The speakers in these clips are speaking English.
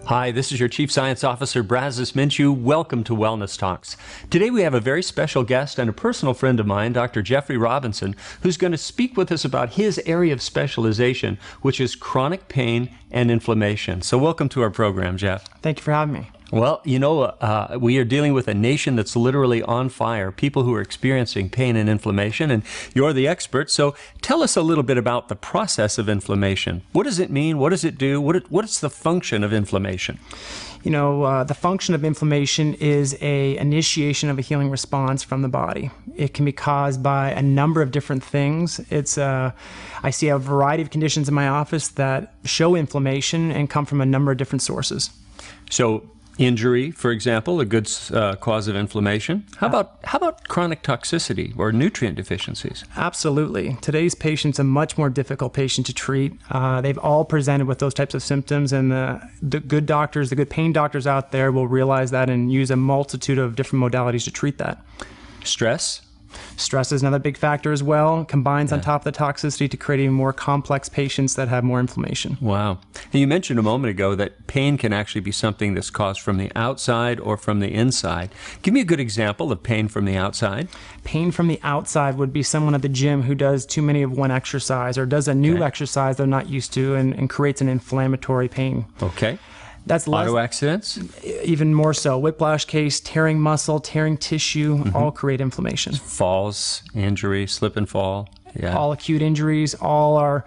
Hi, this is your Chief Science Officer, Brazos Minshew. Welcome to Wellness Talks. Today we have a very special guest and a personal friend of mine, Dr. Jeffrey Robinson, who's going to speak with us about his area of specialization, which is chronic pain and inflammation. So welcome to our program, Jeff. Thank you for having me. Well, you know, we are dealing with a nation that's literally on fire, people who are experiencing pain and inflammation, and you're the expert. So tell us a little bit about the process of inflammation. What does it mean? What does it do? What is the function of inflammation? You know, the function of inflammation is a initiation of a healing response from the body. It can be caused by a number of different things. I see a variety of conditions in my office that show inflammation and come from a number of different sources. So injury, for example, a good cause of inflammation. How about chronic toxicity or nutrient deficiencies? Absolutely. Today's patient's a much more difficult patient to treat. They've all presented with those types of symptoms, and the good doctors, the good pain doctors out there will realize that and use a multitude of different modalities to treat that. Stress? Stress is another big factor as well, combines on top of the toxicity to create even more complex patients that have more inflammation. Wow. And you mentioned a moment ago that pain can actually be something that's caused from the outside or from the inside. Give me a good example of pain from the outside. Pain from the outside would be someone at the gym who does too many of one exercise or does a new exercise they're not used to and creates an inflammatory pain. Okay. That's auto accidents? Even more so. Whiplash case, tearing muscle, tearing tissue, all create inflammation. Falls, injury, slip and fall. Yeah. All acute injuries, all are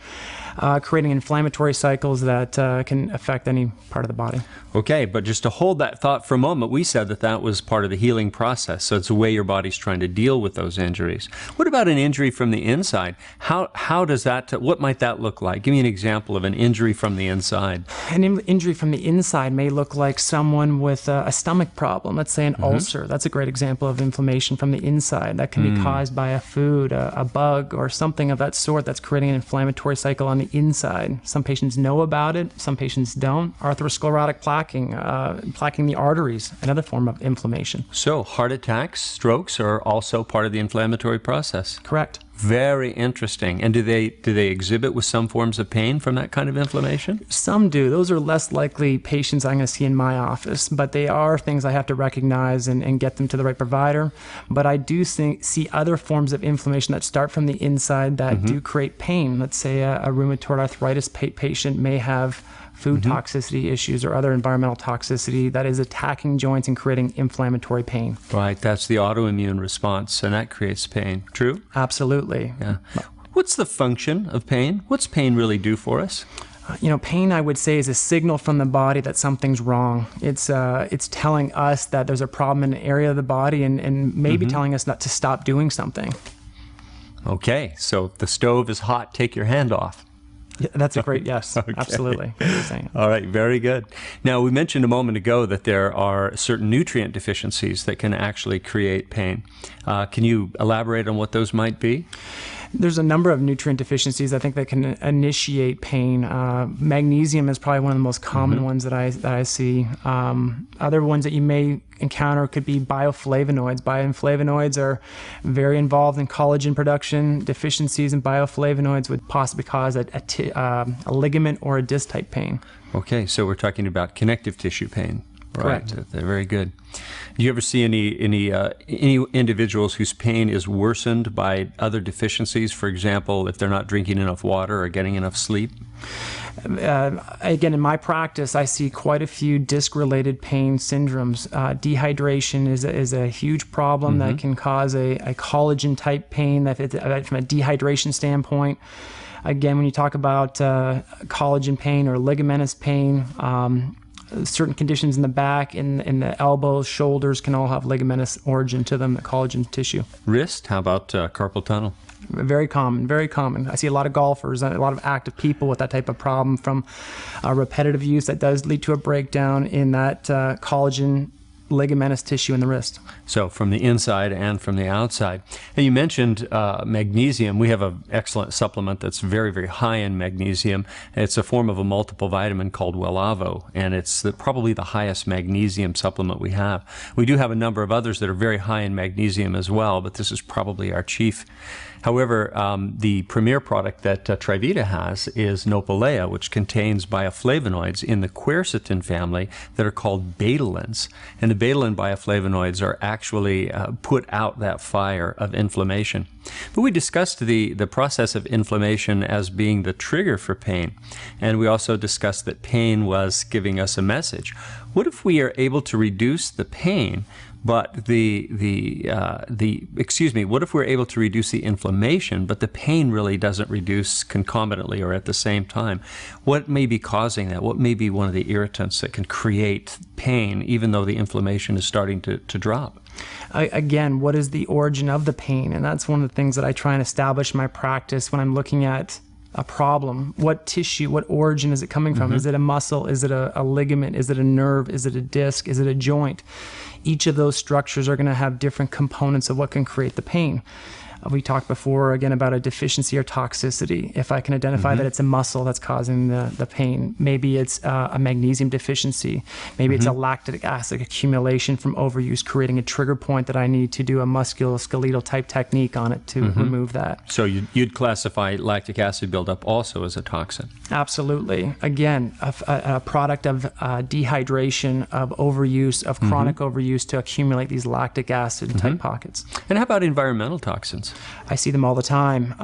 creating inflammatory cycles that can affect any part of the body. Okay, but just to hold that thought for a moment, we said that was part of the healing process. So it's a way your body's trying to deal with those injuries. What about an injury from the inside? How does that, what might that look like? Give me an example of an injury from the inside. An injury from the inside may look like someone with a stomach problem. Let's say an ulcer. That's a great example of inflammation from the inside. That can be caused by a food, a bug, or something of that sort that's creating an inflammatory cycle on the inside. Some patients know about it, some patients don't. Atherosclerotic plaquing the arteries, another form of inflammation. So heart attacks, strokes are also part of the inflammatory process. Correct. Very interesting. And do they exhibit with some forms of pain from that kind of inflammation? Some do. Those are less likely patients I'm going to see in my office, but they are things I have to recognize and get them to the right provider. But I do see other forms of inflammation that start from the inside that do create pain. Let's say a rheumatoid arthritis patient may have food toxicity issues or other environmental toxicity that is attacking joints and creating inflammatory pain. Right, that's the autoimmune response, and that creates pain. True? Absolutely. Yeah. What's the function of pain? What's pain really do for us? You know, pain, I would say, is a signal from the body that something's wrong. It's telling us that there's a problem in an area of the body and maybe telling us not to stop doing something. Okay, so if the stove is hot, take your hand off. Yeah, that's a great yes. Okay. Absolutely. All right, very good. Now, we mentioned a moment ago that there are certain nutrient deficiencies that can actually create pain. Can you elaborate on what those might be? There's a number of nutrient deficiencies I think that can initiate pain. Magnesium is probably one of the most common ones that I see. Other ones that you may encounter could be bioflavonoids. Bioflavonoids are very involved in collagen production. Deficiencies in bioflavonoids would possibly cause a ligament or a disc type pain. Okay, so we're talking about connective tissue pain. Correct. Right. They're very good. Do you ever see any individuals whose pain is worsened by other deficiencies? For example, if they're not drinking enough water or getting enough sleep? Again, in my practice, I see quite a few disc-related pain syndromes. Dehydration is a huge problem that can cause a collagen-type pain from a dehydration standpoint. Again, when you talk about collagen pain or ligamentous pain, certain conditions in the back, in the elbows, shoulders can all have ligamentous origin to them, the collagen tissue. Wrist, how about carpal tunnel? Very common, very common. I see a lot of golfers, a lot of active people with that type of problem from repetitive use that does lead to a breakdown in that collagen ligamentous tissue in the wrist. So from the inside and from the outside. And you mentioned magnesium. We have an excellent supplement that's very, very high in magnesium. It's a form of a multiple vitamin called Welavo, and it's probably the highest magnesium supplement we have. We do have a number of others that are very high in magnesium as well, but this is probably our chief. However, the premier product that TriVita has is Nopalea, which contains bioflavonoids in the quercetin family that are called betalins. And the betalin bioflavonoids are actually put out that fire of inflammation. But we discussed the process of inflammation as being the trigger for pain. And we also discussed that pain was giving us a message. What if we are able to reduce the pain, but what if we're able to reduce the inflammation, but the pain really doesn't reduce concomitantly or at the same time? What may be causing that? What may be one of the irritants that can create pain, even though the inflammation is starting to drop? Again, what is the origin of the pain? And that's one of the things that I try and establish in my practice when I'm looking at a problem. What tissue, what origin is it coming from? Is it a muscle? Is it a ligament? Is it a nerve? Is it a disc? Is it a joint? Each of those structures are going to have different components of what can create the pain. We talked before, again, about a deficiency or toxicity. If I can identify that it's a muscle that's causing the pain, maybe it's a magnesium deficiency. Maybe it's a lactic acid accumulation from overuse, creating a trigger point that I need to do a musculoskeletal type technique on it to remove that. So you'd classify lactic acid buildup also as a toxin? Absolutely. Again, a product of dehydration, of overuse, of chronic overuse to accumulate these lactic acid type pockets. And how about environmental toxins? I see them all the time.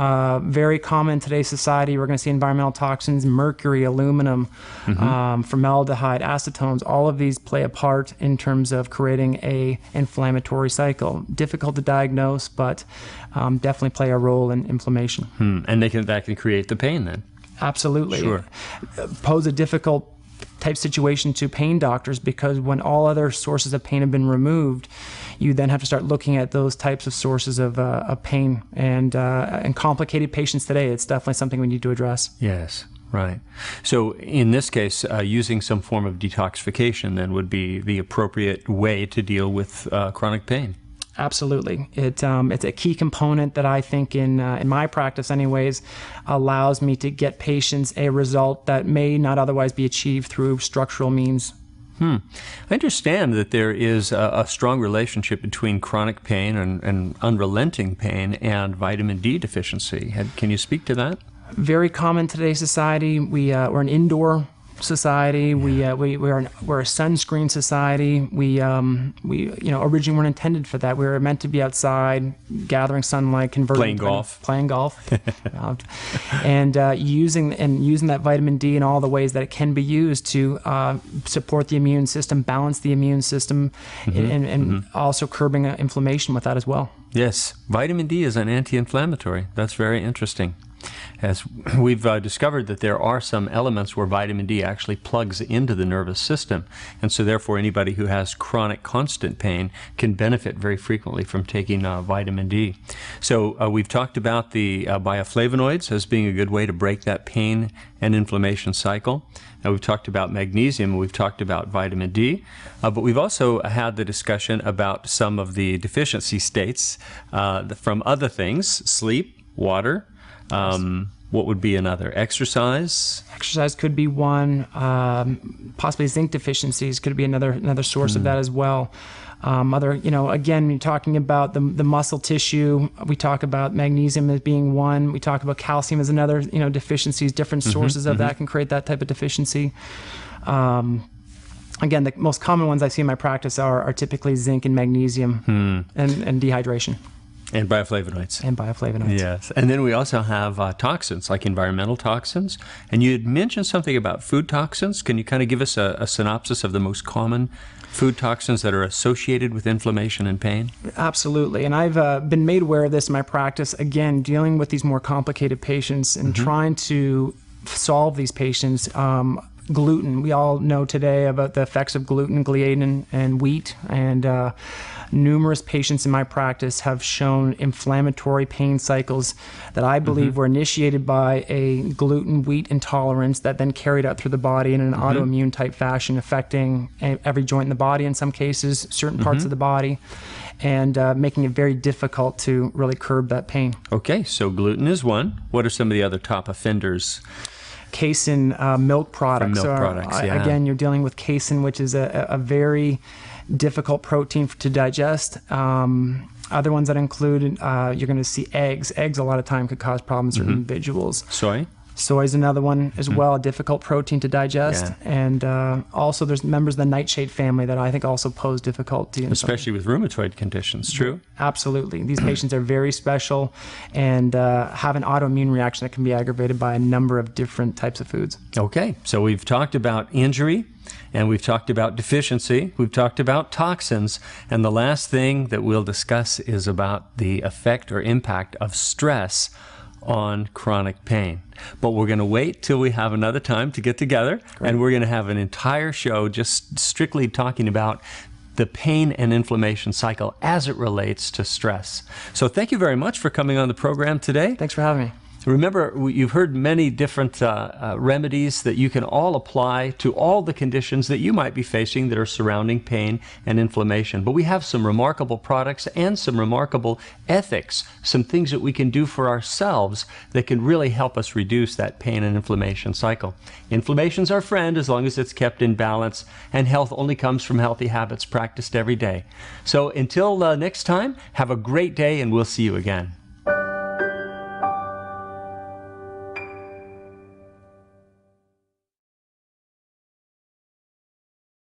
Very common in today's society. We're going to see environmental toxins, mercury, aluminum, formaldehyde, acetones. All of these play a part in terms of creating a inflammatory cycle. Difficult to diagnose, but definitely play a role in inflammation. And that can create the pain then? Absolutely. Sure. Pose a difficult type situation to pain doctors, because when all other sources of pain have been removed, you then have to start looking at those types of sources of pain. And in complicated patients today, it's definitely something we need to address. Yes, right. So in this case, using some form of detoxification then would be the appropriate way to deal with chronic pain. Absolutely. It's a key component that I think in my practice anyways allows me to get patients a result that may not otherwise be achieved through structural means. I understand that there is a strong relationship between chronic pain and unrelenting pain and vitamin D deficiency. Can you speak to that? Very common in today's society. We're an indoor society. We're a sunscreen society. We originally weren't intended for that. We were meant to be outside, gathering sunlight, playing golf, and using that vitamin D in all the ways that it can be used to support the immune system, balance the immune system, and also curbing inflammation with that as well. Yes, vitamin D is an anti-inflammatory. That's very interesting. As we've discovered that there are some elements where vitamin D actually plugs into the nervous system, and so therefore anybody who has chronic constant pain can benefit very frequently from taking vitamin D. So we've talked about the bioflavonoids as being a good way to break that pain and inflammation cycle. Now we've talked about magnesium, we've talked about vitamin D, but we've also had the discussion about some of the deficiency states from other things: sleep, water. What would be another? Exercise? Exercise could be one. Possibly zinc deficiencies could be another source of that as well. Again, you're talking about the muscle tissue. We talk about magnesium as being one. We talk about calcium as another. Deficiencies, different sources of that can create that type of deficiency. Again, the most common ones I see in my practice are typically zinc and magnesium and dehydration. And bioflavonoids. Yes. And then we also have toxins, like environmental toxins. And you had mentioned something about food toxins. Can you kind of give us a synopsis of the most common food toxins that are associated with inflammation and pain? Absolutely. And I've been made aware of this in my practice, again, dealing with these more complicated patients and trying to solve these patients. gluten. We all know today about the effects of gluten, gliadin, and wheat, and numerous patients in my practice have shown inflammatory pain cycles that I believe were initiated by a gluten wheat intolerance that then carried out through the body in an autoimmune type fashion, affecting every joint in the body in some cases, certain parts of the body, and making it very difficult to really curb that pain. Okay, so gluten is one. What are some of the other top offenders? Casein, milk products. Milk products, yeah. Again, you're dealing with casein, which is a very difficult protein to digest. Other ones that include, you're going to see eggs. Eggs a lot of time could cause problems for individuals. Soy is another one as well, a difficult protein to digest. Yeah. And also there's members of the nightshade family that I think also pose difficulty. Especially with rheumatoid conditions, true? Absolutely. These patients are very special and have an autoimmune reaction that can be aggravated by a number of different types of foods. Okay, so we've talked about injury, and we've talked about deficiency, we've talked about toxins, and the last thing that we'll discuss is about the effect or impact of stress on chronic pain. But we're going to wait till we have another time to get together. Great. And we're going to have an entire show just strictly talking about the pain and inflammation cycle as it relates to stress. So thank you very much for coming on the program today. Thanks for having me. Remember, you've heard many different remedies that you can all apply to all the conditions that you might be facing that are surrounding pain and inflammation. But we have some remarkable products and some remarkable ethics, some things that we can do for ourselves that can really help us reduce that pain and inflammation cycle. Inflammation's our friend as long as it's kept in balance, and health only comes from healthy habits practiced every day. So until next time, have a great day, and we'll see you again.